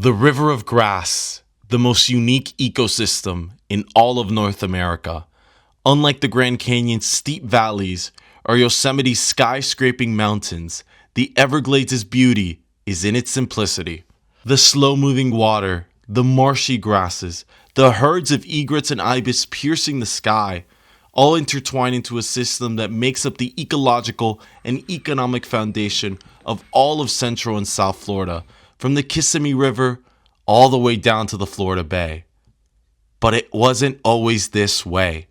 The River of Grass, the most unique ecosystem in all of North America. Unlike the Grand Canyon's steep valleys or Yosemite's skyscraping mountains, the Everglades' beauty is in its simplicity. The slow-moving water, the marshy grasses, the herds of egrets and ibis piercing the sky, all intertwine into a system that makes up the ecological and economic foundation of all of Central and South Florida, from the Kissimmee River all the way down to the Florida Bay. But it wasn't always this way.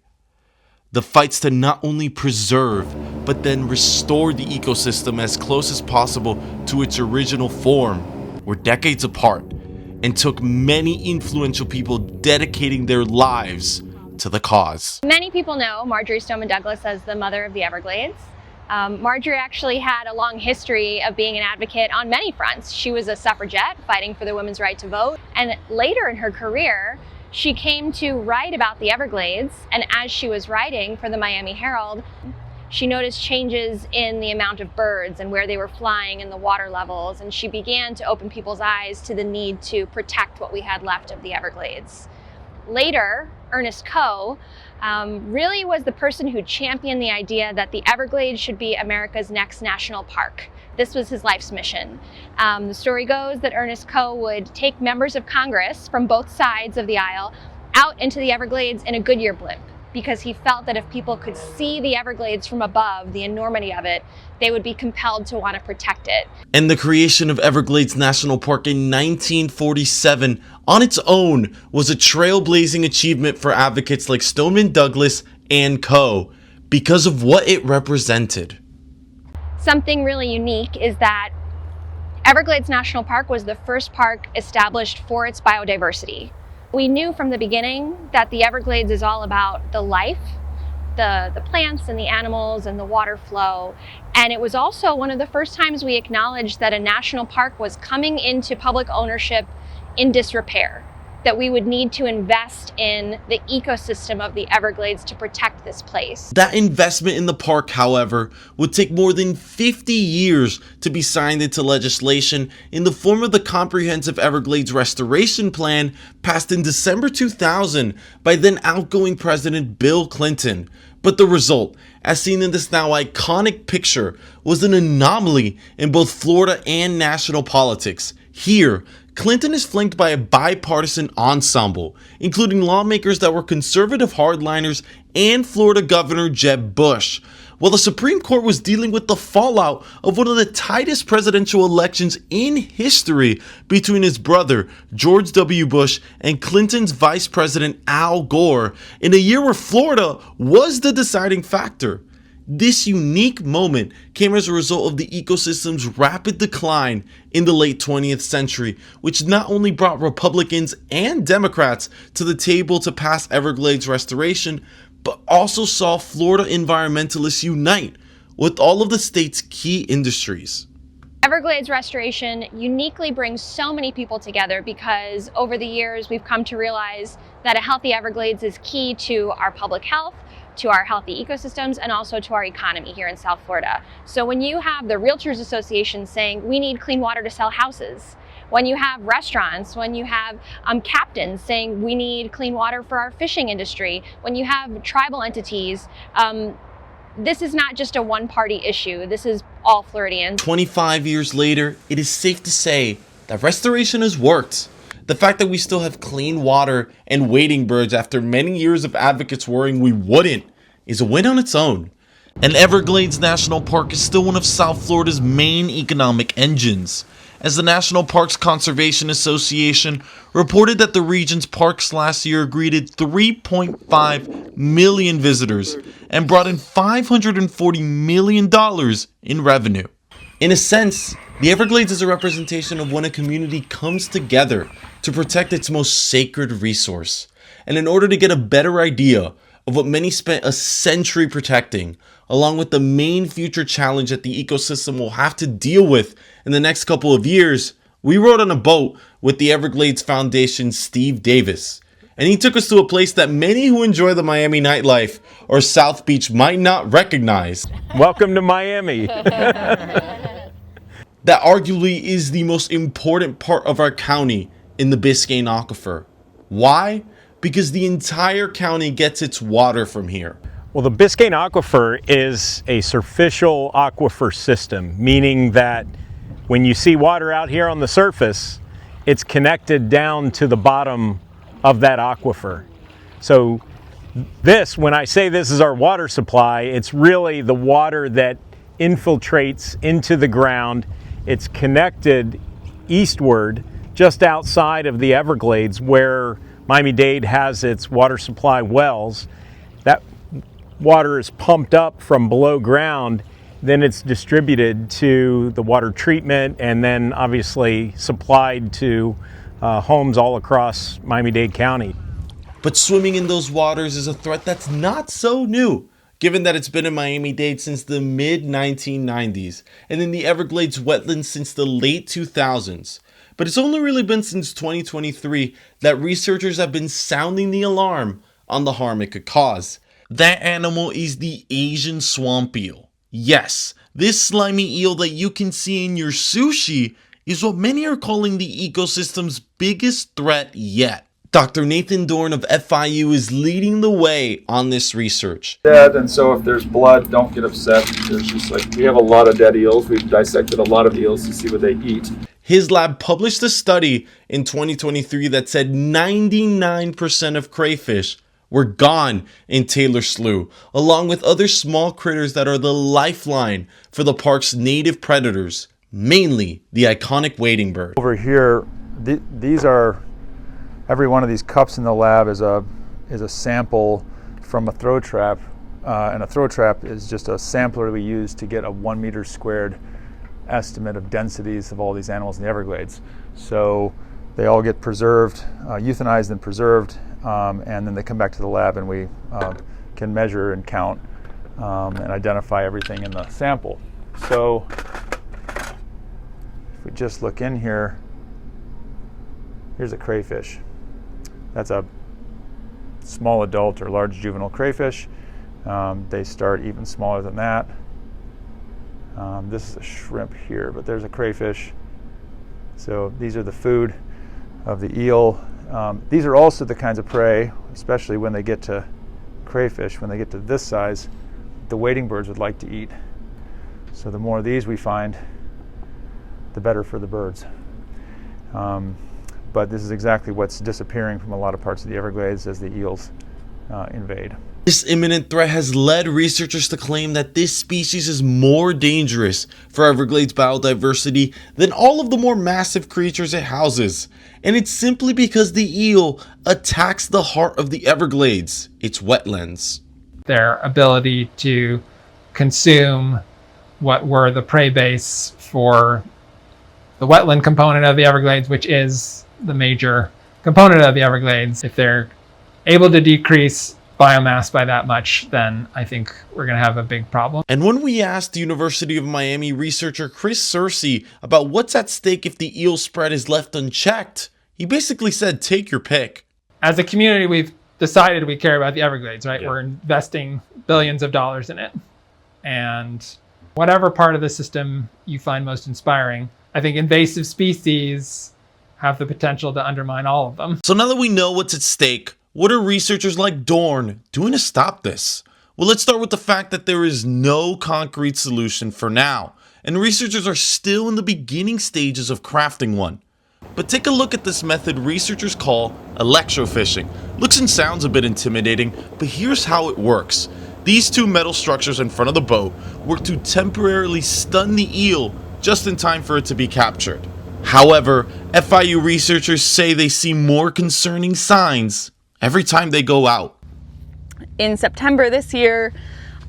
The fights to not only preserve, but then restore the ecosystem as close as possible to its original form were decades apart and took many influential people dedicating their lives to the cause. Many people know Marjory Stoneman Douglas as the mother of the Everglades. Marjory actually had a long history of being an advocate on many fronts. She was a suffragette fighting for the women's right to vote, and later in her career she came to write about the Everglades, and as she was writing for the Miami Herald, she noticed changes in the amount of birds and where they were flying and the water levels, and she began to open people's eyes to the need to protect what we had left of the Everglades. Later, Ernest Coe really was the person who championed the idea that the Everglades should be America's next national park. This was his life's mission. The story goes that Ernest Coe would take members of Congress from both sides of the aisle out into the Everglades in a Goodyear blimp, because he felt that if people could see the Everglades from above, the enormity of it, they would be compelled to want to protect it. And the creation of Everglades National Park in 1947 on its own was a trailblazing achievement for advocates like Stoneman Douglas and Coe because of what it represented. Something really unique is that Everglades National Park was the first park established for its biodiversity. We knew from the beginning that the Everglades is all about the life, the plants and the animals and the water flow. And it was also one of the first times we acknowledged that a national park was coming into public ownership in disrepair, that we would need to invest in the ecosystem of the Everglades to protect this place. That investment in the park, however, would take more than 50 years to be signed into legislation in the form of the Comprehensive Everglades Restoration Plan passed in December 2000 by then outgoing President Bill Clinton. But the result, as seen in this now iconic picture, was an anomaly in both Florida and national politics. Here, Clinton is flanked by a bipartisan ensemble, including lawmakers that were conservative hardliners and Florida Governor Jeb Bush, while the Supreme Court was dealing with the fallout of one of the tightest presidential elections in history between his brother George W. Bush and Clinton's Vice President Al Gore, in a year where Florida was the deciding factor. This unique moment came as a result of the ecosystem's rapid decline in the late 20th century, which not only brought Republicans and Democrats to the table to pass Everglades restoration, but also saw Florida environmentalists unite with all of the state's key industries. Everglades restoration uniquely brings so many people together because over the years we've come to realize that a healthy Everglades is key to our public health, to our healthy ecosystems, and also to our economy here in South Florida. So when you have the Realtors Association saying we need clean water to sell houses, when you have restaurants, when you have captains saying we need clean water for our fishing industry, when you have tribal entities, this is not just a one-party issue. This is all Floridians. 25 years later, it is safe to say that restoration has worked. The fact that we still have clean water and wading birds after many years of advocates worrying we wouldn't is a win on its own. And Everglades National Park is still one of South Florida's main economic engines, as the National Parks Conservation Association reported that the region's parks last year greeted 3.5 million visitors and brought in $540 million in revenue. In a sense, the Everglades is a representation of when a community comes together to protect its most sacred resource. And in order to get a better idea of what many spent a century protecting, along with the main future challenge that the ecosystem will have to deal with in the next couple of years, we rode on a boat with the Everglades Foundation's Steve Davis. And he took us to a place that many who enjoy the Miami nightlife or South Beach might not recognize. Welcome to Miami. That arguably is the most important part of our county in the Biscayne Aquifer. Why? Because the entire county gets its water from here. Well, the Biscayne Aquifer is a surficial aquifer system, meaning that when you see water out here on the surface, it's connected down to the bottom of that aquifer. So this, when I say this is our water supply, it's really the water that infiltrates into the ground. It's connected eastward, just outside of the Everglades, where Miami-Dade has its water supply wells. That water is pumped up from below ground, then it's distributed to the water treatment, and then obviously supplied to homes all across Miami-Dade County. But swimming in those waters is a threat that's not so new, given that it's been in Miami-Dade since the mid-1990s, and in the Everglades wetlands since the late 2000s. But it's only really been since 2023 that researchers have been sounding the alarm on the harm it could cause. That animal is the Asian swamp eel. Yes, this slimy eel that you can see in your sushi is what many are calling the ecosystem's biggest threat yet. Dr. Nathan Dorn of FIU is leading the way on this research. Dead, and so if there's blood, don't get upset. There's just we have a lot of dead eels. We've dissected a lot of eels to see what they eat. His lab published a study in 2023 that said 99% of crayfish were gone in Taylor Slough, along with other small critters that are the lifeline for the park's native predators, mainly the iconic wading bird. Over here, these are, every one of these cups in the lab is a sample from a throw trap, and a throw trap is just a sampler we use to get a 1 meter squared estimate of densities of all these animals in the Everglades. So they all get preserved, euthanized and preserved, and then they come back to the lab and we can measure and count and identify everything in the sample. So if we just look in here, here's a crayfish. That's a small adult or large juvenile crayfish. They start even smaller than that. This is a shrimp here, but there's a crayfish. So these are the food of the eel. These are also the kinds of prey, especially when they get to crayfish, when they get to this size, the wading birds would like to eat. So the more of these we find, the better for the birds. But this is exactly what's disappearing from a lot of parts of the Everglades as the eels invade. This imminent threat has led researchers to claim that this species is more dangerous for Everglades biodiversity than all of the more massive creatures it houses. And it's simply because the eel attacks the heart of the Everglades, its wetlands. Their ability to consume what were the prey base for the wetland component of the Everglades, which is the major component of the Everglades. If they're able to decrease biomass by that much, then I think we're going to have a big problem. And when we asked the University of Miami researcher Chris Searcy about what's at stake if the eel spread is left unchecked, he basically said, take your pick. As a community, we've decided we care about the Everglades, right? Yeah. We're investing billions of dollars in it. And whatever part of the system you find most inspiring, I think invasive species have the potential to undermine all of them. So now that we know what's at stake, what are researchers like Dorn doing to stop this? Well, let's start with the fact that there is no concrete solution for now, and researchers are still in the beginning stages of crafting one. But take a look at this method researchers call electrofishing. Looks and sounds a bit intimidating, but here's how it works. These two metal structures in front of the boat work to temporarily stun the eel just in time for it to be captured. However, FIU researchers say they see more concerning signs every time they go out. In September this year,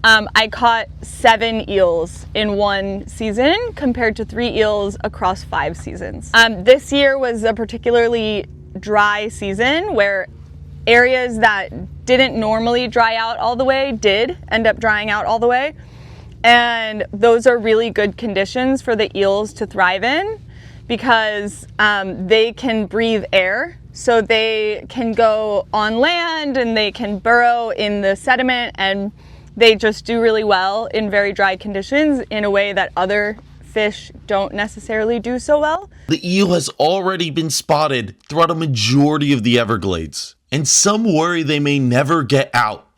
I caught 7 eels in one season compared to 3 eels across 5 seasons. This year was a particularly dry season where areas that didn't normally dry out all the way did end up drying out all the way. And those are really good conditions for the eels to thrive in because they can breathe air. So they can go on land and they can burrow in the sediment, and they just do really well in very dry conditions in a way that other fish don't necessarily do so well. The eel has already been spotted throughout a majority of the Everglades, and some worry they may never get out.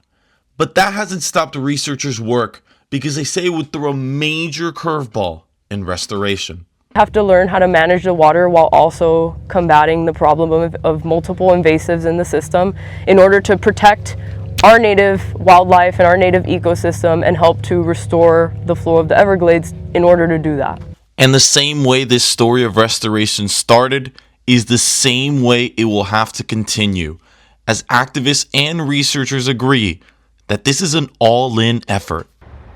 But that hasn't stopped researchers' work because they say it would throw a major curveball in restoration. Have to learn how to manage the water while also combating the problem of multiple invasives in the system in order to protect our native wildlife and our native ecosystem and help to restore the flow of the Everglades in order to do that. And the same way this story of restoration started is the same way it will have to continue, as activists and researchers agree that this is an all-in effort.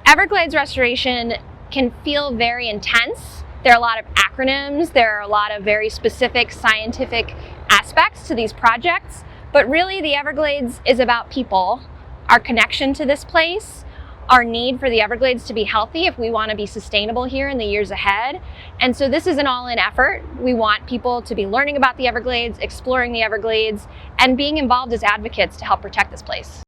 Everglades restoration can feel very intense. There are a lot of acronyms, there are a lot of very specific scientific aspects to these projects, but really the Everglades is about people, our connection to this place, our need for the Everglades to be healthy if we want to be sustainable here in the years ahead. And so this is an all-in effort. We want people to be learning about the Everglades, exploring the Everglades, and being involved as advocates to help protect this place.